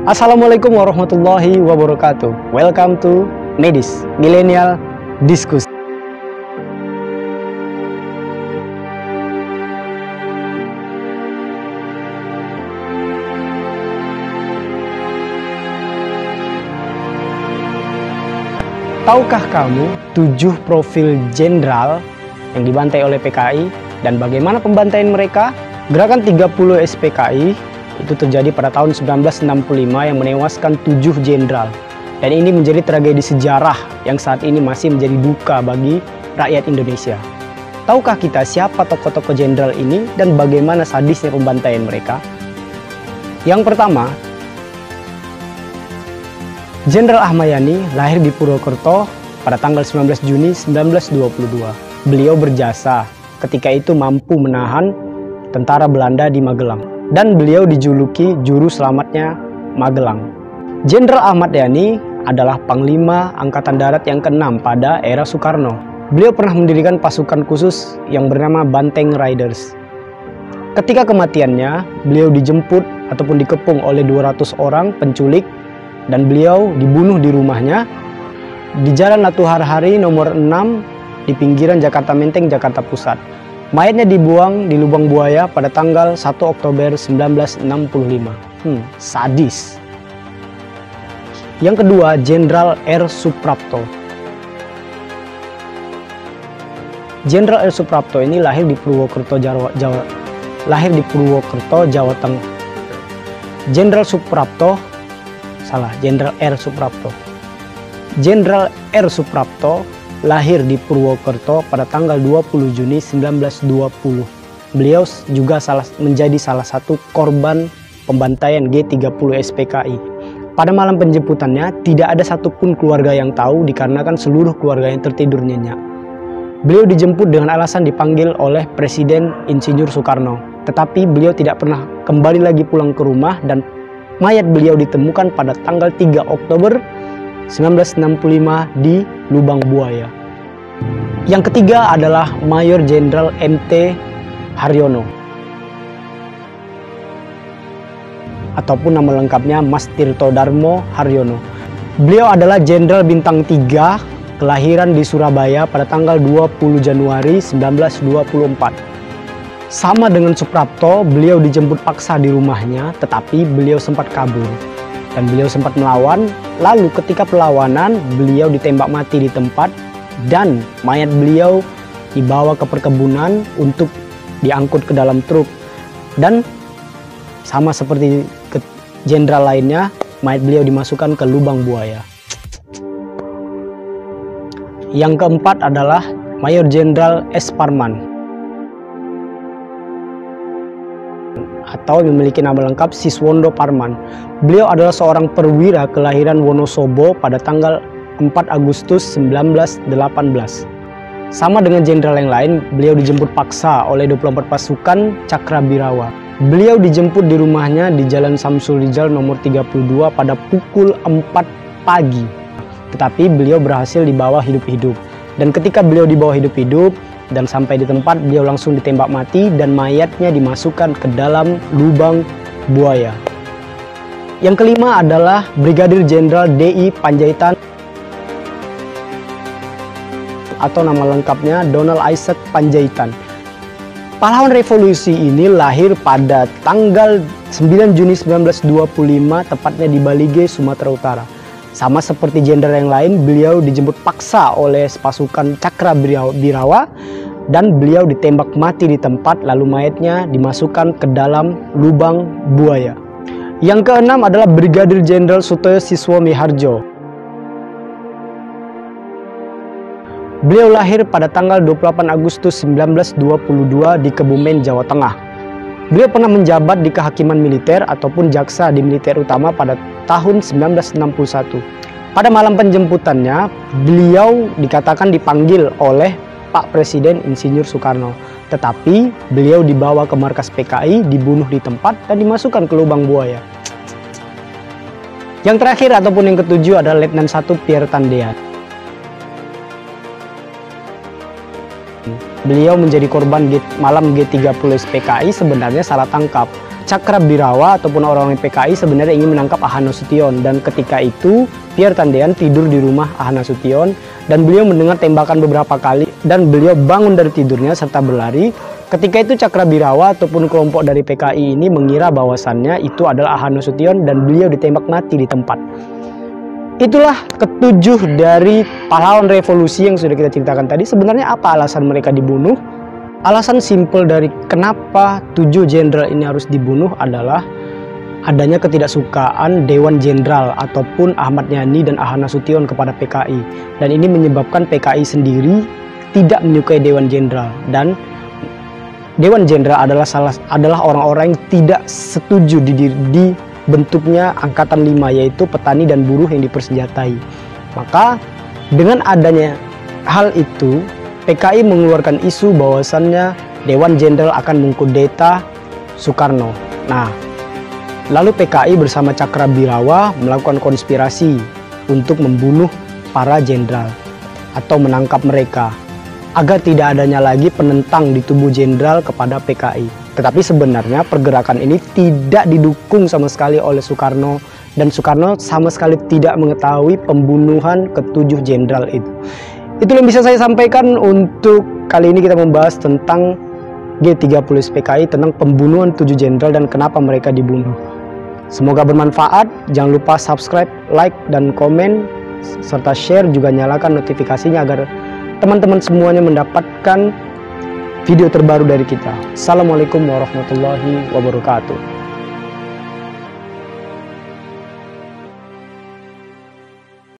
Assalamualaikum warahmatullahi wabarakatuh. Welcome to Medis Millennial Diskus. Tahukah kamu 7 profil jenderal yang dibantai oleh PKI dan bagaimana pembantaian mereka? Gerakan 30 SPKI itu terjadi pada tahun 1965 yang menewaskan 7 jenderal. Dan ini menjadi tragedi sejarah yang saat ini masih menjadi duka bagi rakyat Indonesia. Tahukah kita siapa tokoh-tokoh jenderal ini dan bagaimana sadisnya pembantaian mereka? Yang pertama, Jenderal Ahmad Yani lahir di Purwokerto pada tanggal 19 Juni 1922. Beliau berjasa ketika itu mampu menahan tentara Belanda di Magelang. Dan beliau dijuluki juru selamatnya Magelang. Jenderal Ahmad Yani adalah Panglima Angkatan Darat yang ke-6 pada era Soekarno. Beliau pernah mendirikan pasukan khusus yang bernama Banteng Riders. Ketika kematiannya, beliau dijemput ataupun dikepung oleh 200 orang penculik dan beliau dibunuh di rumahnya di Jalan Latuhar Hari nomor 6 di pinggiran Jakarta Menteng, Jakarta Pusat. Mayatnya dibuang di lubang buaya pada tanggal 1 Oktober 1965. Sadis. Yang kedua, Jenderal R. Suprapto. Jenderal R. Suprapto ini lahir di Purwokerto, Jawa Tengah. Jenderal R. Suprapto. Jenderal R. Suprapto lahir di Purwokerto pada tanggal 20 Juni 1920. Beliau juga menjadi salah satu korban pembantaian G30 SPKI. Pada malam penjemputannya, tidak ada satupun keluarga yang tahu dikarenakan seluruh keluarga yang tertidur nyenyak. Beliau dijemput dengan alasan dipanggil oleh Presiden Insinyur Soekarno. Tetapi beliau tidak pernah kembali lagi pulang ke rumah dan mayat beliau ditemukan pada tanggal 3 Oktober 1965 di Lubang Buaya. Yang ketiga adalah Mayor Jenderal M.T. Haryono ataupun nama lengkapnya Mas Tirto Darmo Haryono. Beliau adalah Jenderal Bintang 3, kelahiran di Surabaya pada tanggal 20 Januari 1924. Sama dengan Suprapto, beliau dijemput paksa di rumahnya, tetapi beliau sempat kabur. Dan beliau sempat melawan, lalu ketika perlawanan beliau ditembak mati di tempat dan mayat beliau dibawa ke perkebunan untuk diangkut ke dalam truk. Dan sama seperti jenderal lainnya, mayat beliau dimasukkan ke lubang buaya. Yang keempat adalah Mayor Jenderal S. Parman atau memiliki nama lengkap Siswondo Parman. Beliau adalah seorang perwira kelahiran Wonosobo pada tanggal 4 Agustus 1918. Sama dengan jenderal yang lain, beliau dijemput paksa oleh 24 pasukan Cakrabirawa. Beliau dijemput di rumahnya di Jalan Samsul Rizal nomor 32 pada pukul 4 pagi. Tetapi beliau berhasil dibawa hidup-hidup. Dan ketika beliau dibawa hidup-hidup dan sampai di tempat, beliau langsung ditembak mati dan mayatnya dimasukkan ke dalam lubang buaya. Yang kelima adalah Brigadir Jenderal D.I. Panjaitan atau nama lengkapnya Donald Isaac Panjaitan. Pahlawan revolusi ini lahir pada tanggal 9 Juni 1925 tepatnya di Balige, Sumatera Utara. Sama seperti jenderal yang lain, beliau dijemput paksa oleh pasukan Cakrabirawa dan beliau ditembak mati di tempat, lalu mayatnya dimasukkan ke dalam lubang buaya. Yang keenam adalah Brigadir Jenderal Sutoyo Siswo Miharjo. Beliau lahir pada tanggal 28 Agustus 1922 di Kebumen, Jawa Tengah. Beliau pernah menjabat di kehakiman militer ataupun jaksa di militer utama pada tahun 1961. Pada malam penjemputannya, beliau dikatakan dipanggil oleh Pak Presiden Insinyur Soekarno. Tetapi beliau dibawa ke markas PKI, dibunuh di tempat dan dimasukkan ke lubang buaya. Yang terakhir ataupun yang ketujuh adalah Letnan 1 Pierre Tandean. Beliau menjadi korban malam G30 SPKI sebenarnya salah tangkap. Cakrabirawa ataupun orang-orang PKI sebenarnya ingin menangkap Ahana Sution, dan ketika itu Pierre Tandean tidur di rumah Ahana Sution dan beliau mendengar tembakan beberapa kali dan beliau bangun dari tidurnya serta berlari. Ketika itu Cakrabirawa ataupun kelompok dari PKI ini mengira bahwasannya itu adalah Ahana Sution dan beliau ditembak mati di tempat. Itulah ketujuh dari pahlawan revolusi yang sudah kita ceritakan tadi. Sebenarnya apa alasan mereka dibunuh? Alasan simpel dari kenapa 7 jenderal ini harus dibunuh adalah adanya ketidaksukaan Dewan Jenderal ataupun Ahmad Yani dan Ahana Sution kepada PKI. Dan ini menyebabkan PKI sendiri tidak menyukai Dewan Jenderal, dan Dewan Jenderal adalah orang-orang yang tidak setuju di bentuknya Angkatan 5, yaitu petani dan buruh yang dipersenjatai. Maka dengan adanya hal itu, PKI mengeluarkan isu bahwasannya Dewan Jenderal akan mengkudeta Soekarno. Nah, lalu PKI bersama Cakrabirawa melakukan konspirasi untuk membunuh para jenderal atau menangkap mereka, agar tidak adanya lagi penentang di tubuh jenderal kepada PKI. Tetapi sebenarnya pergerakan ini tidak didukung sama sekali oleh Soekarno, dan Soekarno sama sekali tidak mengetahui pembunuhan ke-7 jenderal itu. Itu yang bisa saya sampaikan untuk kali ini. Kita membahas tentang G30 PKI, tentang pembunuhan 7 jenderal dan kenapa mereka dibunuh. Semoga bermanfaat. Jangan lupa subscribe, like, dan komen, serta share, juga nyalakan notifikasinya agar teman-teman semuanya mendapatkan video terbaru dari kita. Assalamualaikum warahmatullahi wabarakatuh.